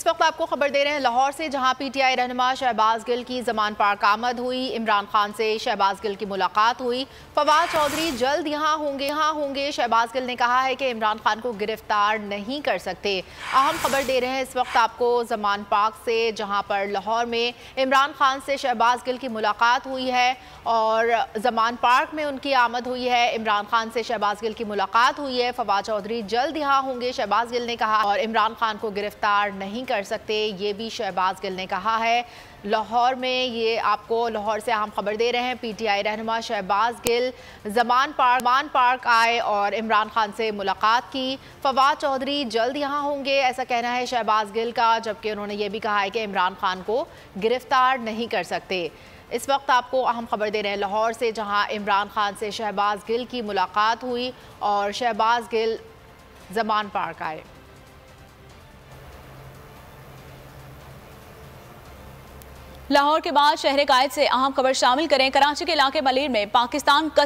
इस वक्त आपको खबर दे रहे हैं लाहौर से, जहां पीटीआई रहनुमा शहबाज गिल की जमान पार्क आमद हुई। इमरान खान से शहबाज गिल की मुलाकात हुई। फवाद चौधरी जल्द यहाँ होंगे। शहबाज गिल ने कहा है कि इमरान खान को गिरफ्तार नहीं कर सकते। अहम खबर दे रहे हैं इस वक्त आपको जमान पार्क से, जहां पर लाहौर में इमरान खान से शहबाज गिल की मुलाकात हुई है और जमान पार्क में उनकी आमद हुई है। इमरान खान से शहबाज गिल की मुलाकात हुई है। फवाद चौधरी जल्द यहाँ होंगे, शहबाज गिल ने कहा, और इमरान खान को गिरफ्तार नहीं कर सकते, ये भी शहबाज गिल ने कहा है। लाहौर में ये आपको लाहौर से अहम खबर दे रहे हैं। पीटीआई रहनुमा शहबाज गिल जमान पार्क आए और इमरान खान से मुलाकात की। फवाद चौधरी जल्द यहाँ होंगे, ऐसा कहना है शहबाज गिल का, जबकि उन्होंने ये भी कहा है कि इमरान खान को गिरफ्तार नहीं कर सकते। इस वक्त आपको अहम खबर दे रहे हैं लाहौर से, जहां इमरान खान से शहबाज गिल की मुलाकात हुई और शहबाज गिल जमान पार्क आए। लाहौर के बाद शहर कायद से अहम खबर शामिल करें। कराची के इलाके मलीर में पाकिस्तान